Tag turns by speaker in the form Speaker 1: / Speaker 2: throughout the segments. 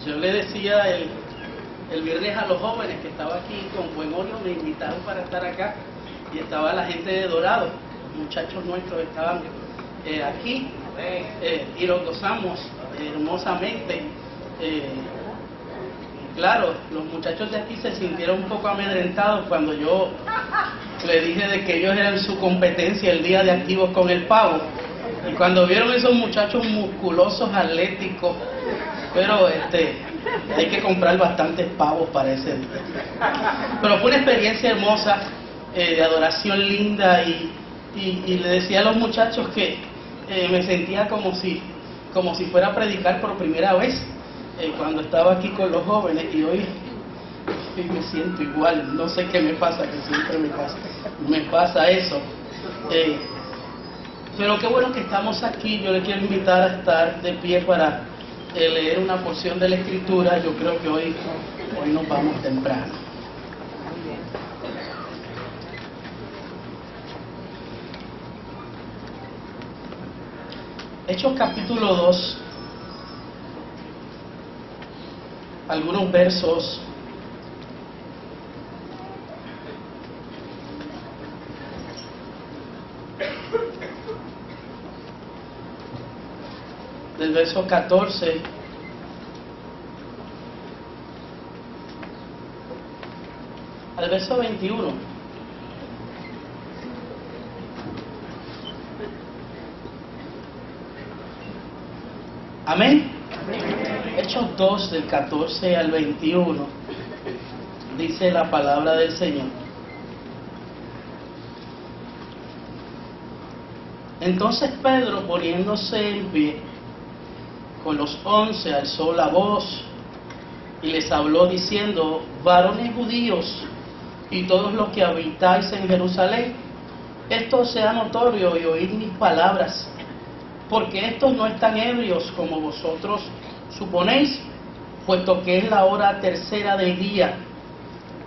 Speaker 1: Yo le decía el viernes a los jóvenes que estaba aquí con buen óleo, me invitaron para estar acá y estaba la gente de Dorado, muchachos nuestros estaban aquí y los gozamos hermosamente. Claro, los muchachos de aquí se sintieron un poco amedrentados cuando yo le dije de que ellos eran su competencia el día de activos con el pavo. Y cuando vieron esos muchachos musculosos, atléticos, pero hay que comprar bastantes pavos para ese día. Pero fue una experiencia hermosa, de adoración linda, y le decía a los muchachos que me sentía como si fuera a predicar por primera vez cuando estaba aquí con los jóvenes, y hoy me siento igual. No sé qué me pasa, que siempre me pasa eso. Pero qué bueno que estamos aquí. Yo le quiero invitar a estar de pie para leer una porción de la Escritura. Yo creo que hoy nos vamos temprano. Hechos capítulo 2, algunos versos. Del verso 14 al verso 21. Amén. Hechos 2 del 14 al 21 dice la palabra del Señor. Entonces Pedro, poniéndose en pie con los 11, alzó la voz y les habló diciendo: varones judíos y todos los que habitáis en Jerusalén, esto sea notorio y oíd mis palabras, porque estos no están ebrios como vosotros suponéis, puesto que es la hora tercera del día.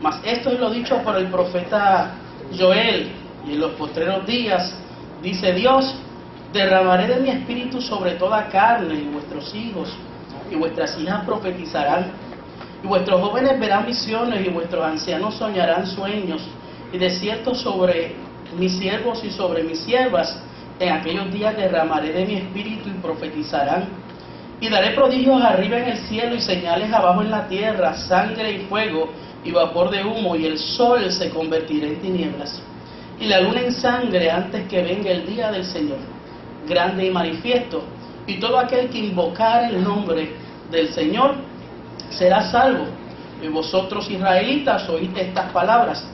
Speaker 1: Mas esto es lo dicho por el profeta Joel: y en los postreros días, dice Dios, derramaré de mi espíritu sobre toda carne, y vuestros hijos y vuestras hijas profetizarán, y vuestros jóvenes verán visiones, y vuestros ancianos soñarán sueños, y de cierto sobre mis siervos y sobre mis siervas en aquellos días derramaré de mi espíritu, y profetizarán. Y daré prodigios arriba en el cielo y señales abajo en la tierra, sangre y fuego y vapor de humo, y el sol se convertirá en tinieblas y la luna en sangre antes que venga el día del Señor, grande y manifiesto. Y todo aquel que invocar el nombre del Señor será salvo. Y vosotros, israelitas, oíd estas palabras: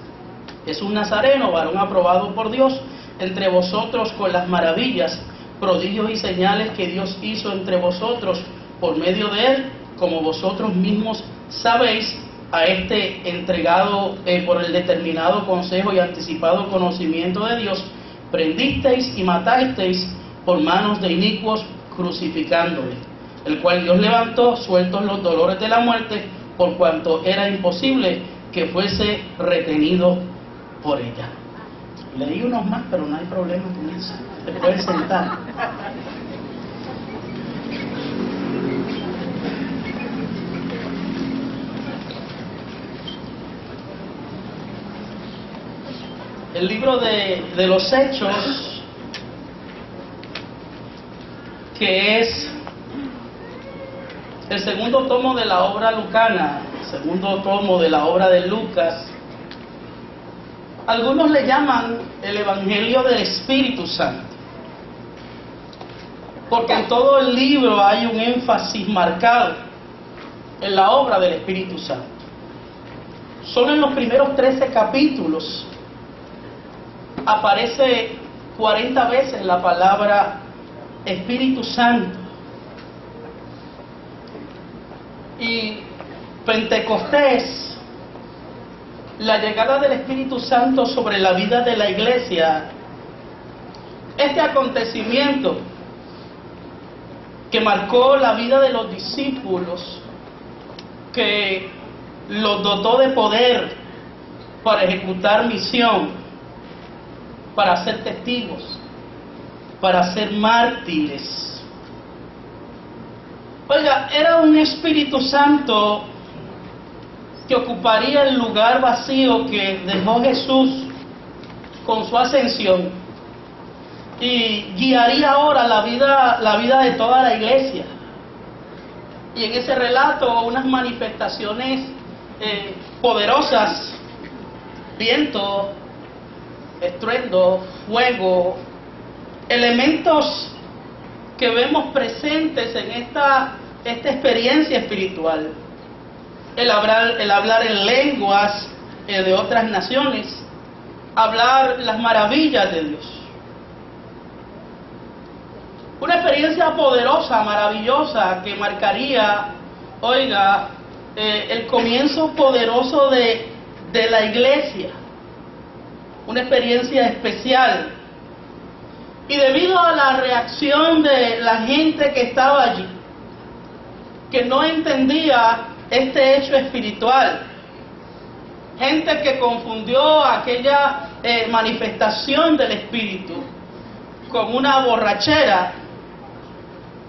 Speaker 1: es un nazareno, varón aprobado por Dios entre vosotros, con las maravillas, prodigios y señales que Dios hizo entre vosotros por medio de él, como vosotros mismos sabéis. A este entregado por el determinado consejo y anticipado conocimiento de Dios, prendisteis y matasteis por manos de inicuos, crucificándole, el cual Dios levantó, sueltos los dolores de la muerte, por cuanto era imposible que fuese retenido por ella. Leí unos más, pero no hay problema con eso. Te puedes sentar. El libro de los Hechos, que es el segundo tomo de la obra lucana, el segundo tomo de la obra de Lucas. Algunos le llaman el Evangelio del Espíritu Santo, porque en todo el libro hay un énfasis marcado en la obra del Espíritu Santo. Solo en los primeros 13 capítulos aparece 40 veces la palabra Espíritu Santo. Y Pentecostés, la llegada del Espíritu Santo sobre la vida de la iglesia, este acontecimiento que marcó la vida de los discípulos, que los dotó de poder para ejecutar misión, para ser testigos, para ser mártires. Oiga, era un Espíritu Santo que ocuparía el lugar vacío que dejó Jesús con su ascensión y guiaría ahora la vida de toda la iglesia. Y en ese relato unas manifestaciones poderosas, viento, estruendo, fuego, elementos que vemos presentes en esta experiencia espiritual. El hablar en lenguas de otras naciones, hablar las maravillas de Dios. Una experiencia poderosa, maravillosa, que marcaría, oiga, el comienzo poderoso de la iglesia. Una experiencia especial. Y debido a la reacción de la gente que estaba allí, que no entendía este hecho espiritual, gente que confundió aquella manifestación del Espíritu con una borrachera,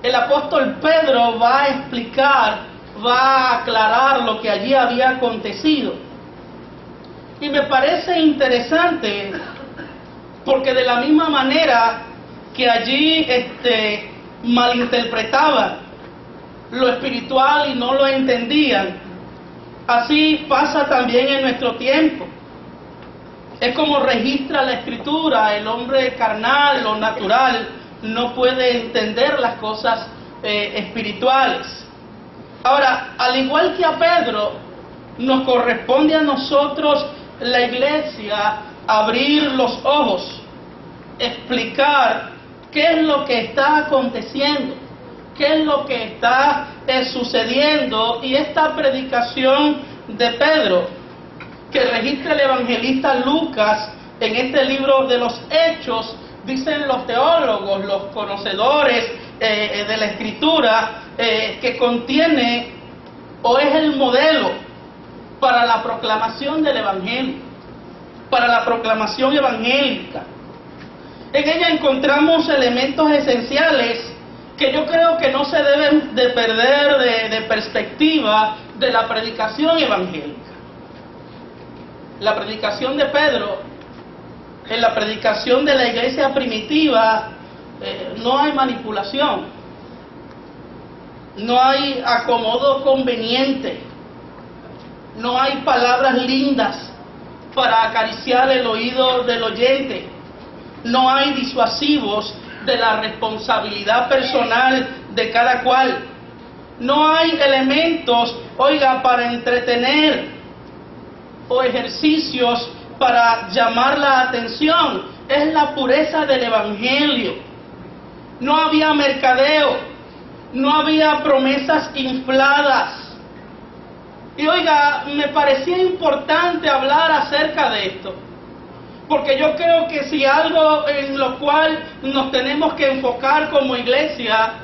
Speaker 1: el apóstol Pedro va a explicar, va a aclarar lo que allí había acontecido. Y me parece interesante porque de la misma manera que allí malinterpretaban lo espiritual y no lo entendían, así pasa también en nuestro tiempo. Es como registra la Escritura: el hombre carnal, lo natural, no puede entender las cosas espirituales. Ahora, al igual que a Pedro, nos corresponde a nosotros, la iglesia, abrir los ojos, explicar qué es lo que está aconteciendo, qué es lo que está sucediendo. Y esta predicación de Pedro, que registra el evangelista Lucas en este libro de los Hechos, dicen los teólogos, los conocedores de la Escritura, que contiene o es el modelo para la proclamación del Evangelio, para la proclamación evangélica. En ella encontramos elementos esenciales que yo creo que no se deben de perder de perspectiva de la predicación evangélica. La predicación de Pedro, en la predicación de la iglesia primitiva, no hay manipulación, no hay acomodo conveniente, no hay palabras lindas para acariciar el oído del oyente, no hay disuasivos de la responsabilidad personal de cada cual, no hay elementos, oiga, para entretener o ejercicios para llamar la atención. Es la pureza del Evangelio. No había mercadeo, no había promesas infladas. Y oiga, me parecía importante hablar acerca de esto, porque yo creo que si algo en lo cual nos tenemos que enfocar como iglesia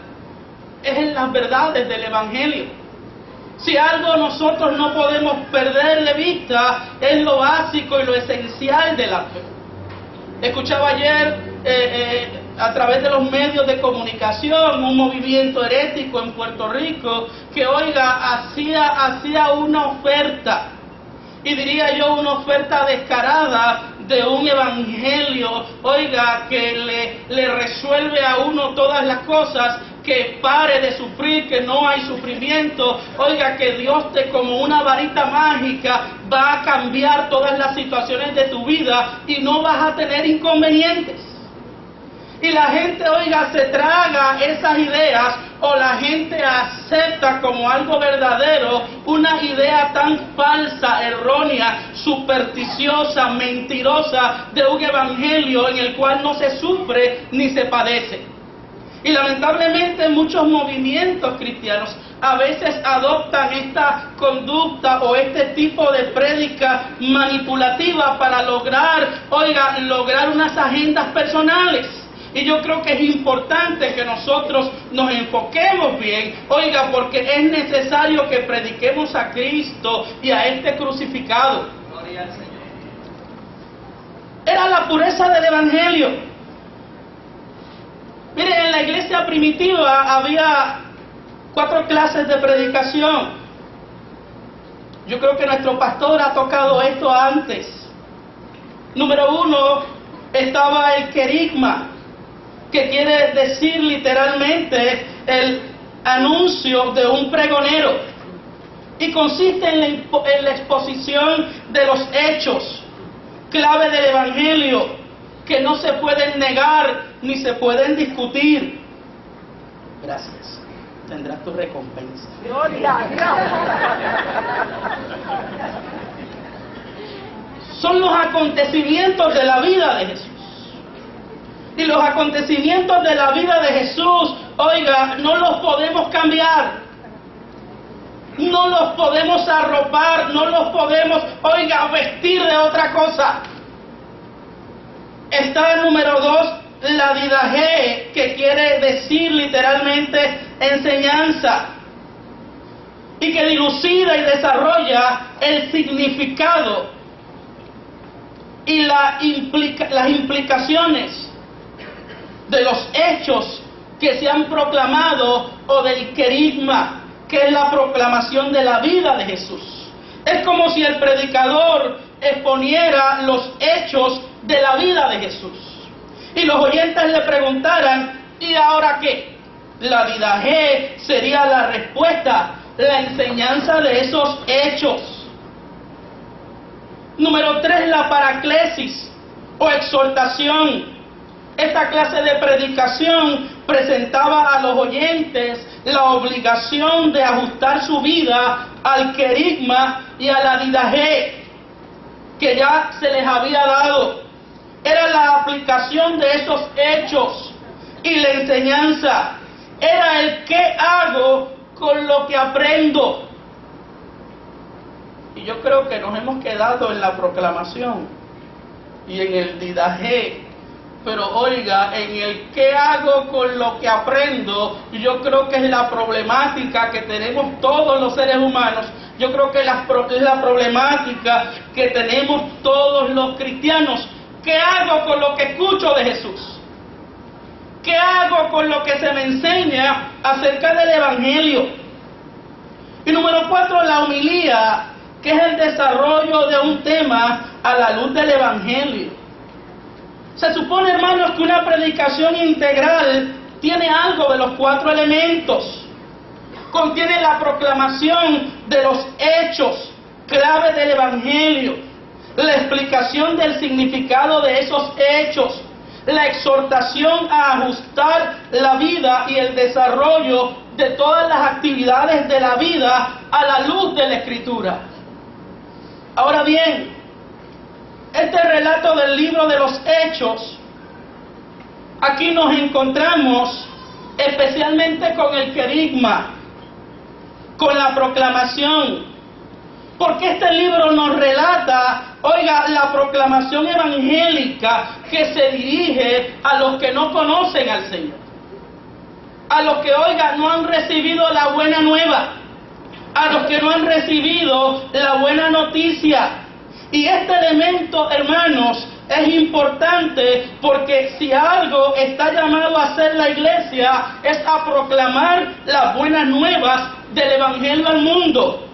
Speaker 1: es en las verdades del Evangelio. Si algo nosotros no podemos perder de vista es lo básico y lo esencial de la fe. Escuchaba ayer a través de los medios de comunicación un movimiento herético en Puerto Rico que, oiga, hacía una oferta, y diría yo una oferta descarada, de un evangelio, oiga, que le resuelve a uno todas las cosas, que pare de sufrir, que no hay sufrimiento, oiga, que Dios como una varita mágica va a cambiar todas las situaciones de tu vida y no vas a tener inconvenientes. Y la gente, oiga, se traga esas ideas, o la gente acepta como algo verdadero una idea tan falsa, errónea, supersticiosa, mentirosa de un evangelio en el cual no se sufre ni se padece. Y lamentablemente muchos movimientos cristianos a veces adoptan esta conducta o este tipo de prédica manipulativa para lograr unas agendas personales. Y yo creo que es importante que nosotros nos enfoquemos bien, oiga, porque es necesario que prediquemos a Cristo y a este crucificado. Gloria al Señor. Era la pureza del Evangelio. Miren, en la iglesia primitiva había 4 clases de predicación. Yo creo que nuestro pastor ha tocado esto antes. Número 1, estaba el querigma, que quiere decir literalmente el anuncio de un pregonero, y consiste en la exposición de los hechos clave del Evangelio, que no se pueden negar ni se pueden discutir. Gracias. Tendrás tu recompensa. Son los acontecimientos de la vida de Jesús. Y los acontecimientos de la vida de Jesús, oiga, no los podemos cambiar. No los podemos arropar, no los podemos, oiga, vestir de otra cosa. Está el número 2, la didaje, que quiere decir literalmente enseñanza, y que dilucida y desarrolla el significado y las implicaciones de los hechos que se han proclamado, o del querigma, que es la proclamación de la vida de Jesús. Es como si el predicador exponiera los hechos de la vida de Jesús, y los oyentes le preguntaran: ¿y ahora qué? La didaje sería la respuesta, la enseñanza de esos hechos. Número 3, la paraclesis o exhortación. Esta clase de predicación presentaba a los oyentes la obligación de ajustar su vida al querigma y a la didaje que ya se les había dado. Era la aplicación de esos hechos y la enseñanza. Era el qué hago con lo que aprendo. Y yo creo que nos hemos quedado en la proclamación y en el didaje. Pero oiga, en el qué hago con lo que aprendo, yo creo que es la problemática que tenemos todos los seres humanos. Yo creo que es la problemática que tenemos todos los cristianos. ¿Qué hago con lo que escucho de Jesús? ¿Qué hago con lo que se me enseña acerca del Evangelio? Y número 4, la homilía, que es el desarrollo de un tema a la luz del Evangelio. Se supone, hermanos, que una predicación integral tiene algo de los 4 elementos. Contiene la proclamación de los hechos clave del Evangelio, la explicación del significado de esos hechos, la exhortación a ajustar la vida y el desarrollo de todas las actividades de la vida a la luz de la Escritura. Ahora bien, este relato del libro de los Hechos, aquí nos encontramos especialmente con el querigma, con la proclamación, porque este libro nos relata, oiga, la proclamación evangélica que se dirige a los que no conocen al Señor, a los que, oiga, no han recibido la buena nueva, a los que no han recibido la buena noticia. Y este elemento, hermanos, es importante, porque si algo está llamado a hacer la iglesia es a proclamar las buenas nuevas del Evangelio al mundo.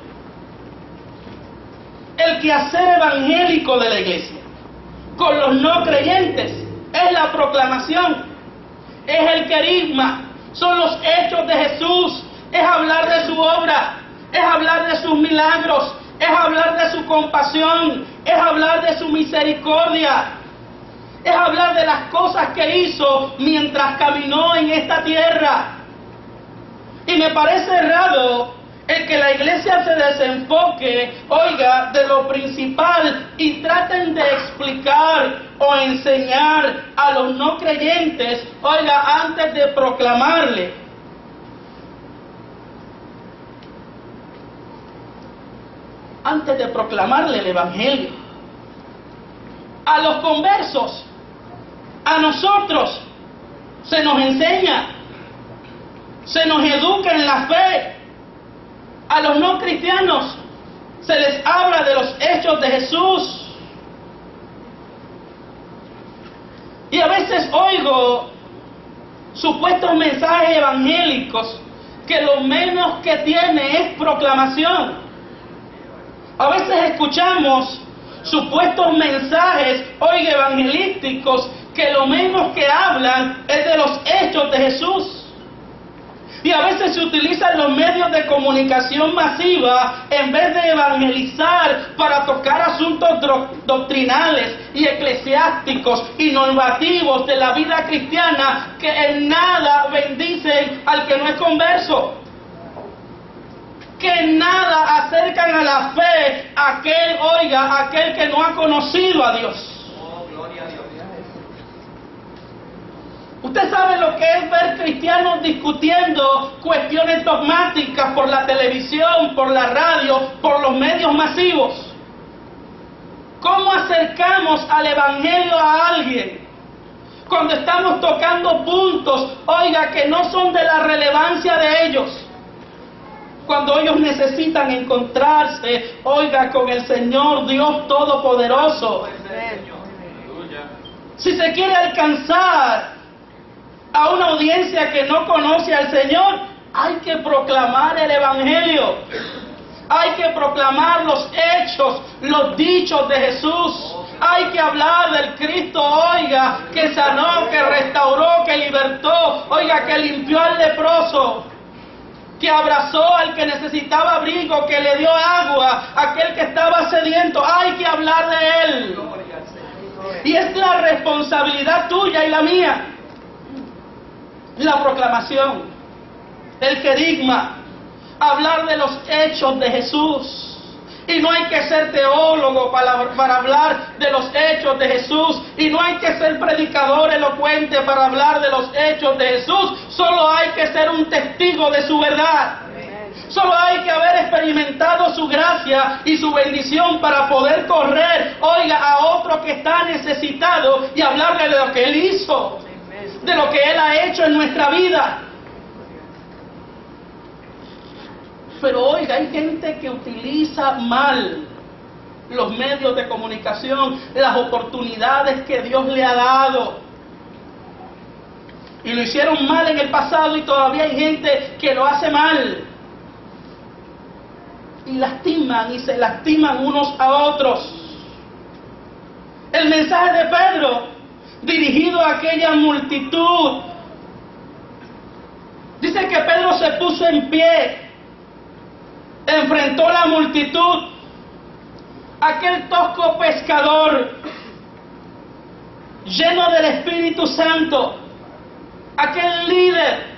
Speaker 1: El quehacer evangélico de la iglesia con los no creyentes es la proclamación, es el querigma, son los hechos de Jesús, es hablar de su obra, es hablar de sus milagros, es hablar de su compasión, es hablar de su misericordia, es hablar de las cosas que hizo mientras caminó en esta tierra. Y me parece errado el que la iglesia se desenfoque, oiga, de lo principal y traten de explicar o enseñar a los no creyentes, oiga, antes de proclamarle. Antes de proclamarle el Evangelio. A los conversos, a nosotros, se nos enseña, se nos educa en la fe. A los no cristianos se les habla de los hechos de Jesús. Y a veces oigo supuestos mensajes evangélicos que lo menos que tiene es proclamación. A veces escuchamos supuestos mensajes, evangelísticos, que lo menos que hablan es de los hechos de Jesús. Y a veces se utilizan los medios de comunicación masiva en vez de evangelizar para tocar asuntos doctrinales y eclesiásticos y normativos de la vida cristiana que en nada bendicen al que no es converso, que en nada acercan a la fe a aquel que no ha conocido a Dios. Usted sabe lo que es ver cristianos discutiendo cuestiones dogmáticas por la televisión, por la radio, por los medios masivos. ¿Cómo acercamos al evangelio a alguien cuando estamos tocando puntos, que no son de la relevancia de ellos? Cuando ellos necesitan encontrarse, con el Señor Dios Todopoderoso. Si se quiere alcanzar a una audiencia que no conoce al Señor, hay que proclamar el Evangelio. Hay que proclamar los hechos, los dichos de Jesús. Hay que hablar del Cristo, que sanó, que restauró, que libertó, que limpió al leproso, que abrazó al que necesitaba abrigo, que le dio agua, aquel que estaba sediento. Hay que hablar de Él. Y es la responsabilidad tuya y la mía. La proclamación, el querigma, hablar de los hechos de Jesús. Y no hay que ser teólogo para hablar de los hechos de Jesús. Y no hay que ser predicador elocuente para hablar de los hechos de Jesús. Solo hay que ser un testigo de su verdad. Solo hay que haber experimentado su gracia y su bendición para poder correr, a otro que está necesitado y hablarle de lo que Él hizo, de lo que Él ha hecho en nuestra vida. Pero hay gente que utiliza mal los medios de comunicación, las oportunidades que Dios le ha dado. Y lo hicieron mal en el pasado y todavía hay gente que lo hace mal. Y lastiman y se lastiman unos a otros. El mensaje de Pedro, dirigido a aquella multitud, dice que Pedro se puso en pie, enfrentó la multitud, aquel tosco pescador, lleno del Espíritu Santo, aquel líder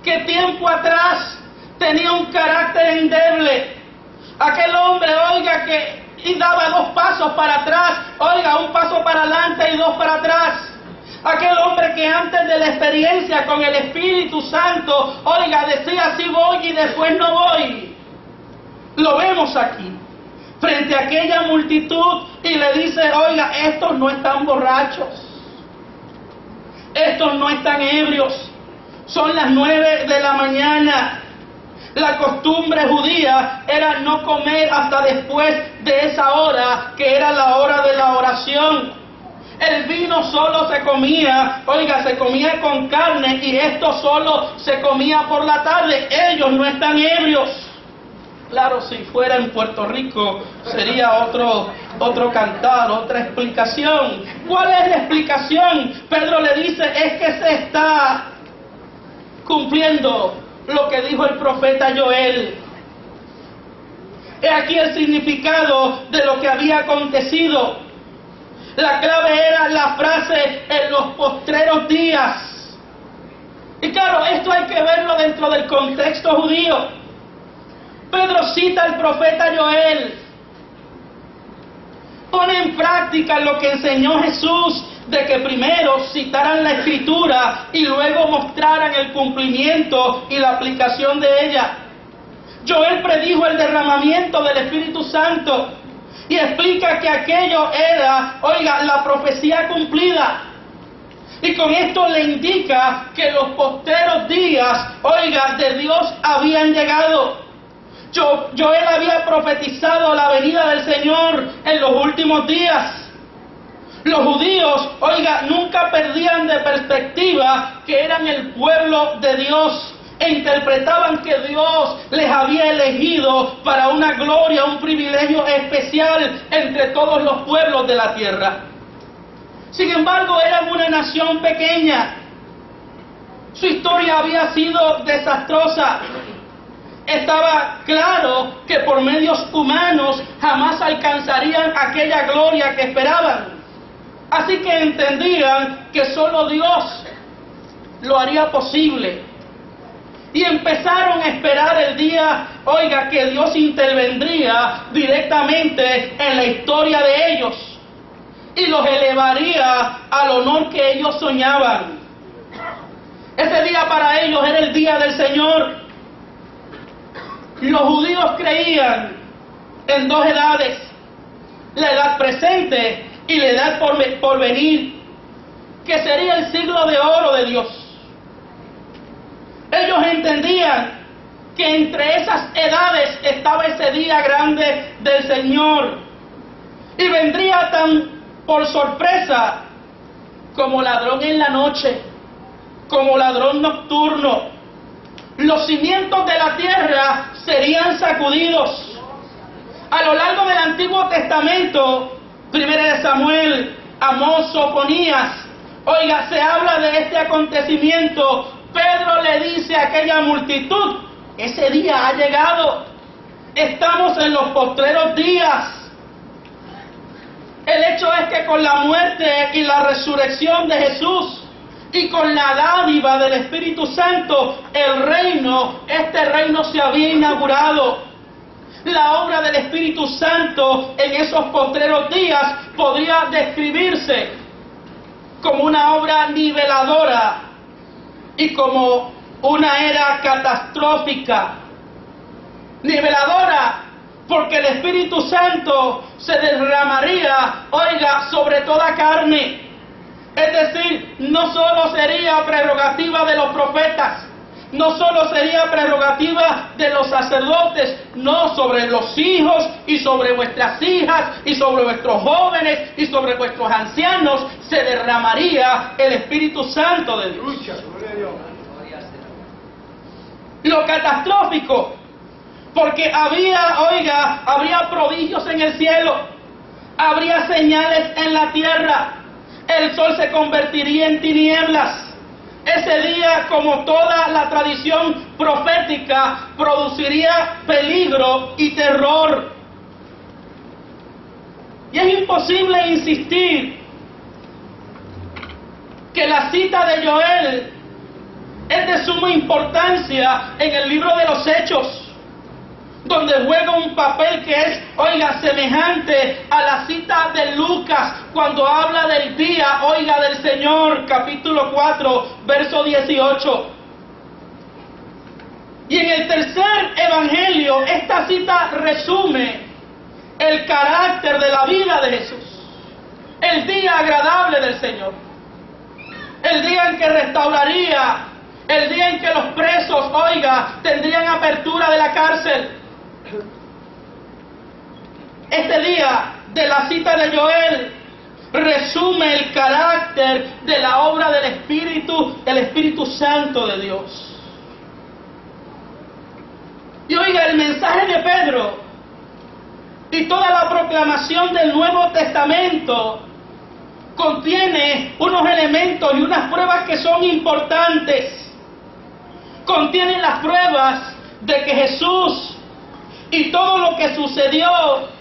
Speaker 1: que tiempo atrás tenía un carácter endeble, aquel hombre, que daba 2 pasos para atrás, un paso para adelante y 2 para atrás. Aquel hombre que antes de la experiencia con el Espíritu Santo, decía sí voy y después no voy. Lo vemos aquí, frente a aquella multitud, y le dice, estos no están borrachos, estos no están ebrios, son las 9 de la mañana. La costumbre judía era no comer hasta después de esa hora, que era la hora de la oración. El vino solo se comía, se comía con carne, y esto solo se comía por la tarde. Ellos no están ebrios. Claro, si fuera en Puerto Rico sería otro cantar, otra explicación. ¿Cuál es la explicación? Pedro le dice, es que se está cumpliendo lo que dijo el profeta Joel. He aquí el significado de lo que había acontecido. La clave era la frase en los postreros días. Y claro, esto hay que verlo dentro del contexto judío. Pedro cita al profeta Joel, pone en práctica lo que enseñó Jesús, de que primero citaran la Escritura y luego mostraran el cumplimiento y la aplicación de ella. Joel predijo el derramamiento del Espíritu Santo y explica que aquello era, la profecía cumplida. Y con esto le indica que los posteros días, de Dios habían llegado. Joel había profetizado la venida del Señor en los últimos días. Los judíos, nunca perdían de perspectiva que eran el pueblo de Dios, e interpretaban que Dios les había elegido para una gloria, un privilegio especial entre todos los pueblos de la tierra. Sin embargo, eran una nación pequeña. Su historia había sido desastrosa. Estaba claro que por medios humanos jamás alcanzarían aquella gloria que esperaban. Así que entendían que solo Dios lo haría posible. Y empezaron a esperar el día, que Dios intervendría directamente en la historia de ellos y los elevaría al honor que ellos soñaban. Ese día para ellos era el día del Señor. Los judíos creían en dos edades: la edad presente y la edad por venir, que sería el siglo de oro de Dios. Ellos entendían que entre esas edades estaba ese día grande del Señor, y vendría tan por sorpresa como ladrón en la noche, como ladrón nocturno. Los cimientos de la tierra serían sacudidos. A lo largo del Antiguo Testamento, 1 de Samuel, Amós, Sofonías, se habla de este acontecimiento. Pedro le dice a aquella multitud: ese día ha llegado, estamos en los postreros días. El hecho es que con la muerte y la resurrección de Jesús, y con la dádiva del Espíritu Santo, este reino se había inaugurado. La obra del Espíritu Santo en esos postreros días podría describirse como una obra niveladora y como una era catastrófica. Niveladora, porque el Espíritu Santo se derramaría, sobre toda carne. Es decir, no solo sería prerrogativa de los profetas, no solo sería prerrogativa de los sacerdotes, no, sobre los hijos y sobre vuestras hijas y sobre vuestros jóvenes y sobre vuestros ancianos se derramaría el Espíritu Santo de Dios. Lo catastrófico, porque habría prodigios en el cielo, habría señales en la tierra. El sol se convertiría en tinieblas. Ese día, como toda la tradición profética, produciría peligro y terror. Y es imposible insistir que la cita de Joel es de suma importancia en el libro de los Hechos, donde juega un papel que es, semejante a la cita de Lucas, cuando habla del día, del Señor, capítulo 4, verso 18. Y en el tercer evangelio, esta cita resume el carácter de la vida de Jesús. El día agradable del Señor. El día en que restauraría, el día en que los presos, tendrían apertura de la cárcel. Este día de la cita de Joel resume el carácter de la obra del Espíritu Santo de Dios. Y el mensaje de Pedro y toda la proclamación del Nuevo Testamento contiene unos elementos y unas pruebas que son importantes. Contienen las pruebas de que Jesús y todo lo que sucedió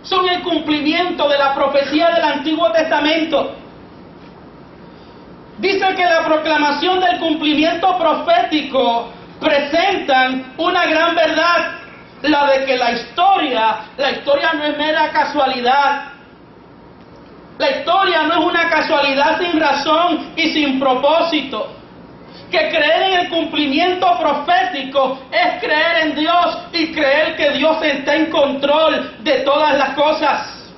Speaker 1: son el cumplimiento de la profecía del Antiguo Testamento. Dice que la proclamación del cumplimiento profético presentan una gran verdad, la de que la historia no es mera casualidad. La historia no es una casualidad sin razón y sin propósito. Que creer en el cumplimiento profético es creer en Dios y creer que Dios está en control de todas las cosas.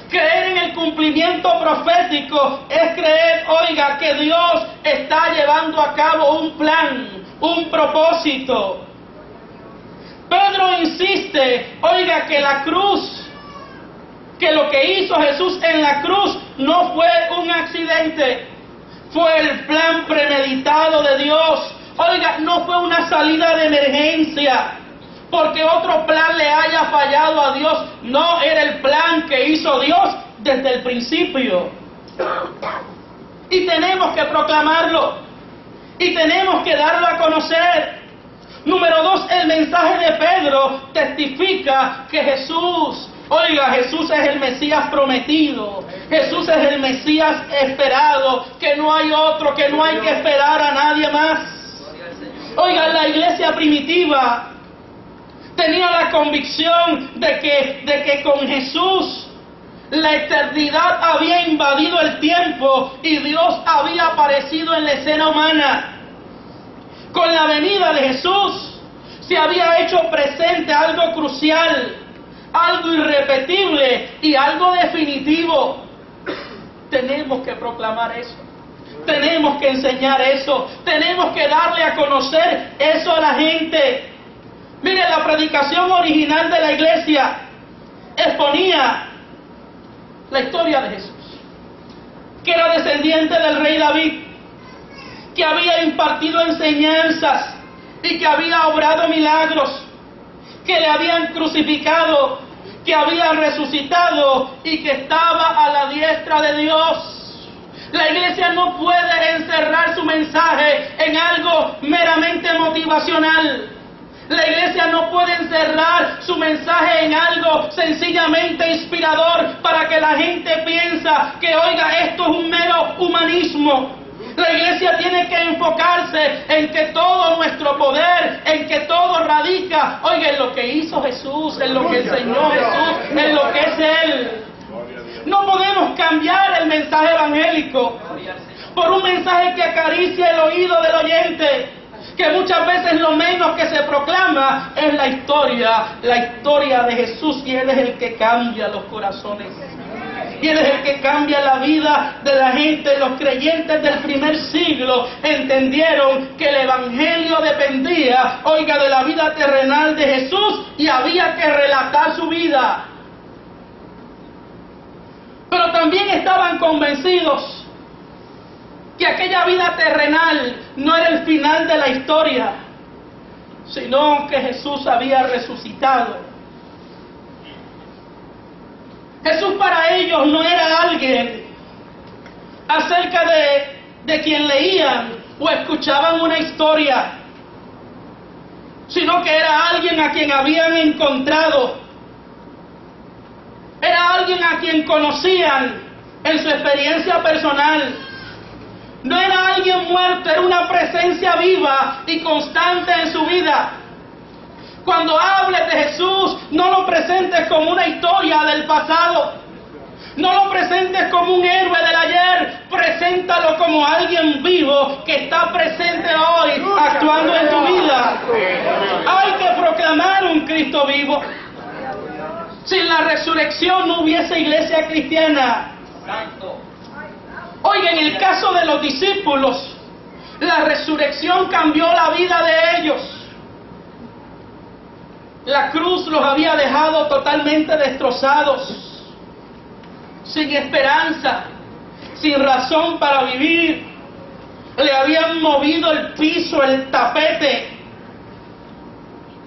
Speaker 1: Creer en el cumplimiento profético es creer, que Dios está llevando a cabo un plan, un propósito. Pedro insiste, que la cruz, que lo que hizo Jesús en la cruz no fue un accidente. Fue el plan premeditado de Dios, Oiga, no fue una salida de emergencia porque otro plan le haya fallado a Dios. No, era el plan que hizo Dios desde el principio. Y tenemos que proclamarlo. Y tenemos que darlo a conocer. Número 2, el mensaje de Pedro testifica que Jesús, oiga, Jesús es el Mesías prometido. Jesús es el Mesías esperado, que no hay otro, que no hay que esperar a nadie más. Oiga, la iglesia primitiva tenía la convicción de que con Jesús la eternidad había invadido el tiempo y Dios había aparecido en la escena humana. Con la venida de Jesús se había hecho presente algo crucial, algo irrepetible y algo definitivo. Tenemos que proclamar eso. Tenemos que enseñar eso. Tenemos que darle a conocer eso a la gente. Mire, la predicación original de la iglesia exponía la historia de Jesús, que era descendiente del rey David, que había impartido enseñanzas y que había obrado milagros, que le habían crucificado, que había resucitado y que estaba a la diestra de Dios. La iglesia no puede encerrar su mensaje en algo meramente motivacional. La iglesia no puede encerrar su mensaje en algo sencillamente inspirador para que la gente piensa que, oiga, esto es un mero humanismo. La iglesia tiene que enfocarse en que todo nuestro poder, en que todo radica, oiga, en lo que hizo Jesús, en lo que enseñó Jesús, en lo que es Él. No podemos cambiar el mensaje evangélico por un mensaje que acaricia el oído del oyente, que muchas veces lo menos que se proclama es la historia de Jesús, y Él es el que cambia los corazones. Y Él es el que cambia la vida de la gente. Los creyentes del primer siglo entendieron que el evangelio dependía, oiga, de la vida terrenal de Jesús, y había que relatar su vida. Pero también estaban convencidos que aquella vida terrenal no era el final de la historia, sino que Jesús había resucitado. Jesús para ellos no era alguien acerca de quien leían o escuchaban una historia, sino que era alguien a quien habían encontrado. Era alguien a quien conocían en su experiencia personal. No era alguien muerto, era una presencia viva y constante en su vida. Cuando hables de Jesús, no lo presentes como una historia del pasado. No lo presentes como un héroe del ayer. Preséntalo como alguien vivo que está presente hoy, actuando en tu vida. Hay que proclamar un Cristo vivo. Sin la resurrección no hubiese iglesia cristiana. Oiga, en el caso de los discípulos, la resurrección cambió la vida de ellos. La cruz los había dejado totalmente destrozados, sin esperanza, sin razón para vivir. Le habían movido el piso, el tapete.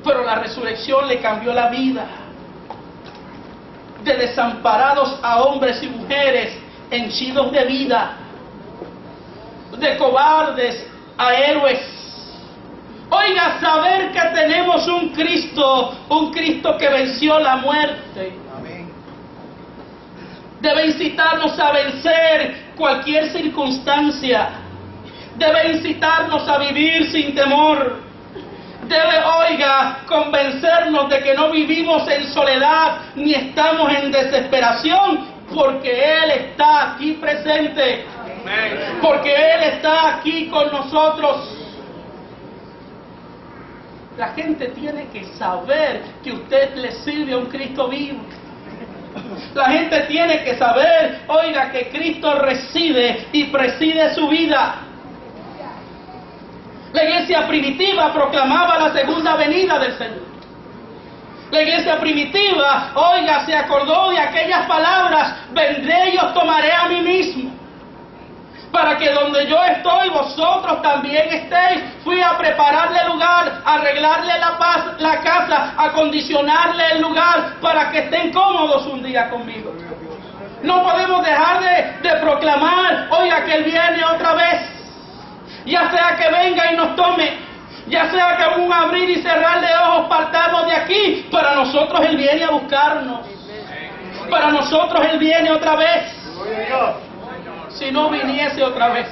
Speaker 1: Pero la resurrección le cambió la vida. De desamparados a hombres y mujeres henchidos de vida, de cobardes a héroes. Oiga, saber que tenemos un Cristo que venció la muerte, debe incitarnos a vencer cualquier circunstancia, debe incitarnos a vivir sin temor, debe, oiga, convencernos de que no vivimos en soledad ni estamos en desesperación, porque Él está aquí presente, porque Él está aquí con nosotros. La gente tiene que saber que usted le sirve a un Cristo vivo. La gente tiene que saber, oiga, que Cristo reside y preside su vida. La iglesia primitiva proclamaba la segunda venida del Señor. La iglesia primitiva, oiga, se acordó de aquellas palabras: vendré y os tomaré a mí mismo. para que donde yo estoy, vosotros también estéis. Fui a prepararle lugar, a arreglarle la casa, a acondicionarle el lugar, para que estén cómodos un día conmigo. No podemos dejar de proclamar, oiga, que Él viene otra vez. Ya sea que venga y nos tome, ya sea que en un abrir y cerrar de ojos partamos de aquí, para nosotros Él viene a buscarnos. Para nosotros Él viene otra vez. Si no viniese otra vez,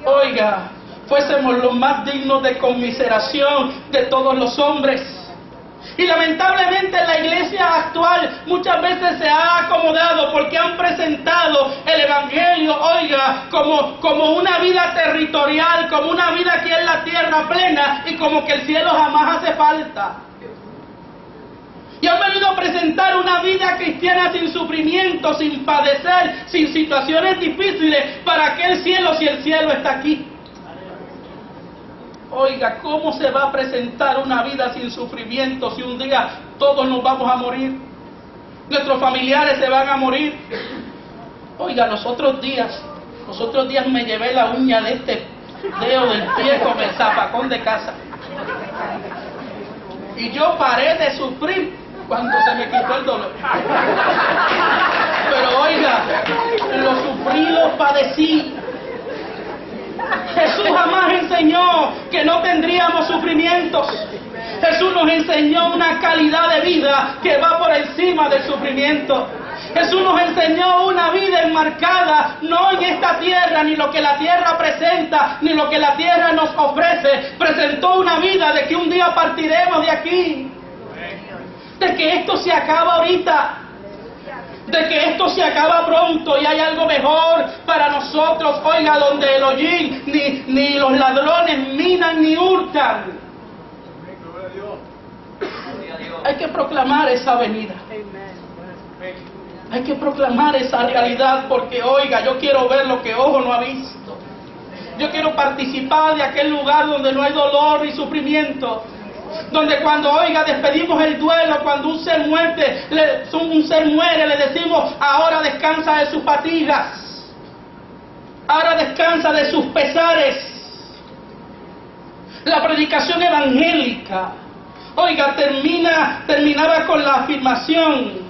Speaker 1: oiga, fuésemos los más dignos de conmiseración de todos los hombres. Y lamentablemente la iglesia actual muchas veces se ha acomodado porque han presentado el evangelio, oiga, como una vida territorial, como una vida aquí en la tierra plena, y como que el cielo jamás hace falta. Y han venido a presentar una vida cristiana sin sufrimiento, sin padecer, sin situaciones difíciles. ¿Para qué el cielo si el cielo está aquí? Oiga, ¿cómo se va a presentar una vida sin sufrimiento si un día todos nos vamos a morir? Nuestros familiares se van a morir. Oiga, los otros días me llevé la uña de este dedo del pie con el zapacón de casa. Y yo paré de sufrir cuando se me quitó el dolor. Pero oiga, lo sufrí, lo padecí. Jesús jamás enseñó que no tendríamos sufrimientos. Jesús nos enseñó una calidad de vida que va por encima del sufrimiento. Jesús nos enseñó una vida enmarcada, no en esta tierra, ni lo que la tierra presenta, ni lo que la tierra nos ofrece. Presentó una vida de que un día partiremos de aquí, de que esto se acaba ahorita, de que esto se acaba pronto y hay algo mejor para nosotros. Oiga, donde el hollín ni los ladrones minan ni hurtan. Hay que proclamar esa venida. Hay que proclamar esa realidad, porque oiga, yo quiero ver lo que ojo no ha visto. Yo quiero participar de aquel lugar donde no hay dolor ni sufrimiento, donde cuando oiga despedimos el duelo, cuando un ser muere, le decimos: ahora descansa de sus fatigas, ahora descansa de sus pesares. La predicación evangélica, oiga, terminaba con la afirmación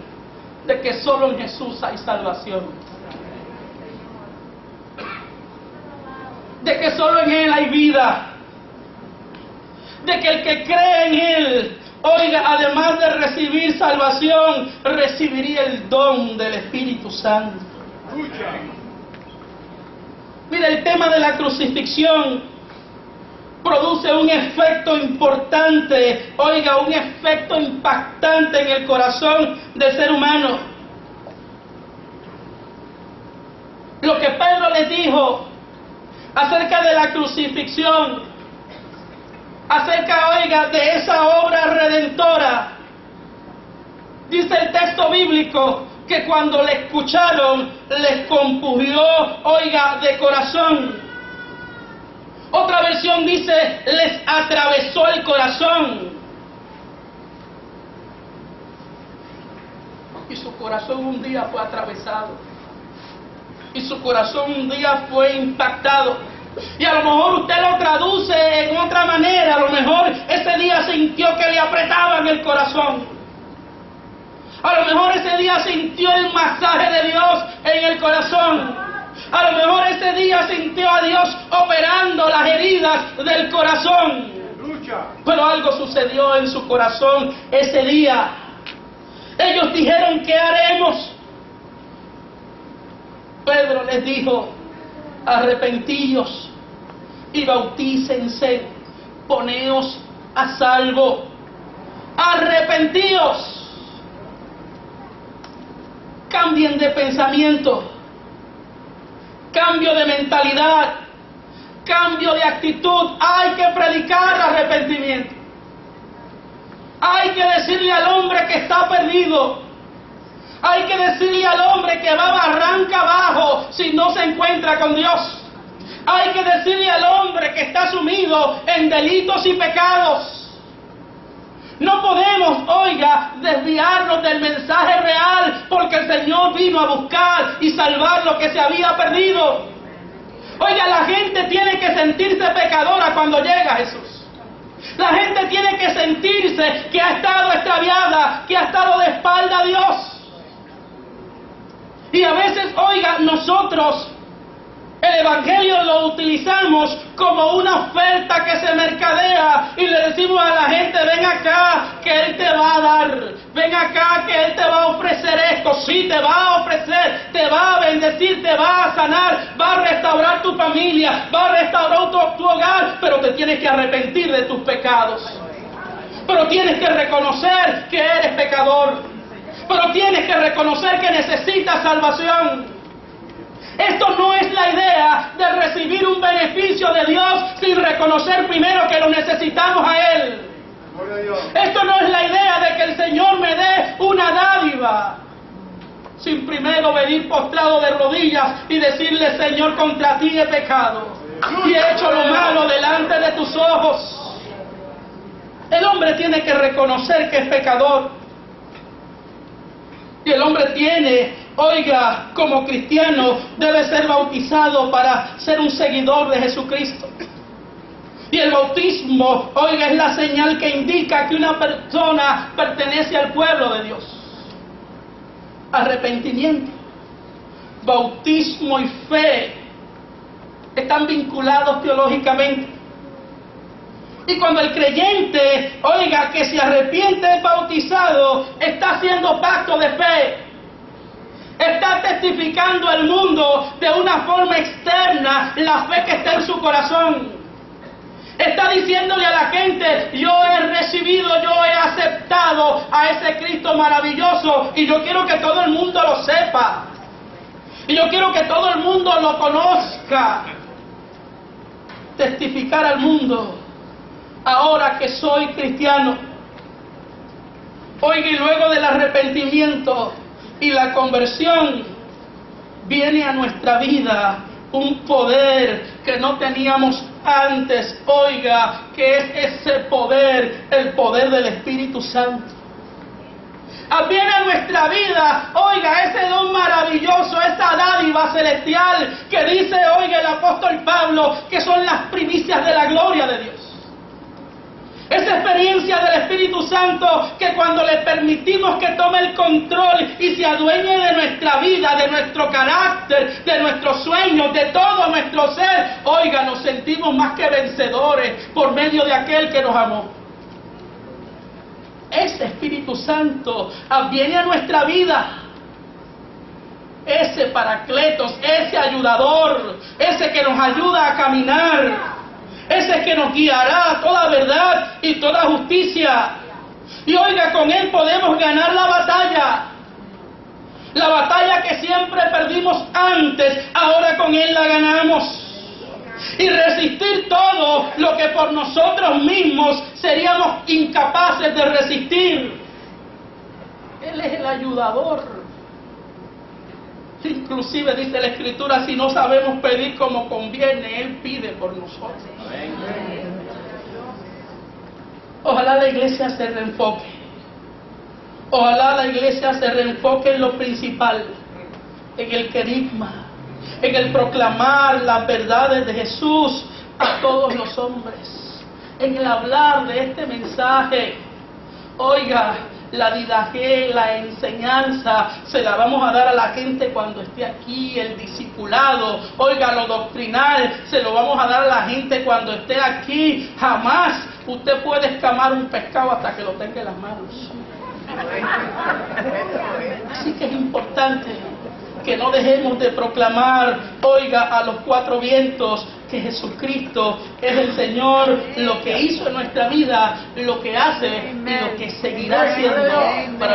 Speaker 1: de que solo en Jesús hay salvación, de que solo en Él hay vida, de que el que cree en Él, oiga, además de recibir salvación, recibiría el don del Espíritu Santo. Mira, el tema de la crucifixión produce un efecto importante, oiga, un efecto impactante en el corazón del ser humano. Lo que Pedro les dijo acerca de la crucifixión, acerca, oiga, de esa obra redentora, dice el texto bíblico que cuando le escucharon les compungió, oiga, de corazón. Otra versión dice, les atravesó el corazón. Y su corazón un día fue atravesado. Y su corazón un día fue impactado. Y a lo mejor usted lo traduce en otra manera. A lo mejor ese día sintió que le apretaban el corazón. A lo mejor ese día sintió el masaje de Dios en el corazón. A lo mejor ese día sintió a Dios operando las heridas del corazón. Pero algo sucedió en su corazón ese día. Ellos dijeron: ¿qué haremos? Pedro les dijo: arrepentíos y bautícense, poneos a salvo. Arrepentíos. Cambien de pensamiento. Cambio de mentalidad, cambio de actitud. Hay que predicar arrepentimiento. Hay que decirle al hombre que está perdido. Hay que decirle al hombre que va barranca abajo si no se encuentra con Dios. Hay que decirle al hombre que está sumido en delitos y pecados. No podemos, oiga, desviarnos del mensaje real, porque el Señor vino a buscar y salvar lo que se había perdido. Oiga, la gente tiene que sentirse pecadora cuando llega a Jesús. La gente tiene que sentirse que ha estado extraviada, que ha estado de espalda a Dios. Y a veces, oiga, nosotros el Evangelio lo utilizamos como una oferta que se mercadea y le decimos a la gente: ven acá que Él te va a dar, ven acá que Él te va a ofrecer esto. Sí, te va a ofrecer, te va a bendecir, te va a sanar, va a restaurar tu familia, va a restaurar tu hogar, pero te tienes que arrepentir de tus pecados. Pero tienes que reconocer que eres pecador, pero tienes que reconocer que necesitas salvación. Esto no es la idea de recibir un beneficio de Dios sin reconocer primero que lo necesitamos a Él. Esto no es la idea de que el Señor me dé una dádiva sin primero venir postrado de rodillas y decirle: Señor, contra ti he pecado y he hecho lo malo delante de tus ojos. El hombre tiene que reconocer que es pecador. Y el hombre tiene, oiga, como cristiano, debe ser bautizado para ser un seguidor de Jesucristo. Y el bautismo, oiga, es la señal que indica que una persona pertenece al pueblo de Dios. Arrepentimiento, bautismo y fe están vinculados teológicamente. Y cuando el creyente, oiga, que se arrepiente es bautizado, está haciendo pacto de fe. Está testificando al mundo de una forma externa la fe que está en su corazón. Está diciéndole a la gente: yo he recibido, yo he aceptado a ese Cristo maravilloso y yo quiero que todo el mundo lo sepa. Y yo quiero que todo el mundo lo conozca. Testificar al mundo: ahora que soy cristiano. Oiga, y luego del arrepentimiento y la conversión, viene a nuestra vida un poder que no teníamos antes, oiga, que es ese poder, el poder del Espíritu Santo. Viene a nuestra vida, oiga, ese don maravilloso, esa dádiva celestial que dice, oiga, el apóstol Pablo, que son las primicias de la gloria de Dios. Esa experiencia del Espíritu Santo que cuando le permitimos que tome el control y se adueñe de nuestra vida, de nuestro carácter, de nuestros sueños, de todo nuestro ser, oiga, nos sentimos más que vencedores por medio de aquel que nos amó. Ese Espíritu Santo viene a nuestra vida. Ese Paracletos, ese ayudador, ese que nos ayuda a caminar. Ese que nos guiará a toda verdad y toda justicia. Y oiga, con Él podemos ganar la batalla. La batalla que siempre perdimos antes, ahora con Él la ganamos. Y resistir todo lo que por nosotros mismos seríamos incapaces de resistir. Él es el ayudador. Inclusive dice la Escritura, si no sabemos pedir como conviene, Él pide por nosotros. Ojalá la iglesia se reenfoque. Ojalá la iglesia se reenfoque en lo principal, en el querigma, en el proclamar las verdades de Jesús a todos los hombres, en el hablar de este mensaje. Oiga, la didaje, la enseñanza, se la vamos a dar a la gente cuando esté aquí, el discipulado, oiga, lo doctrinal, se lo vamos a dar a la gente cuando esté aquí. Jamás usted puede escamar un pescado hasta que lo tenga en las manos. Así que es importante que no dejemos de proclamar, oiga, a los cuatro vientos, que Jesucristo es el Señor, lo que hizo en nuestra vida, lo que hace y lo que seguirá haciendo para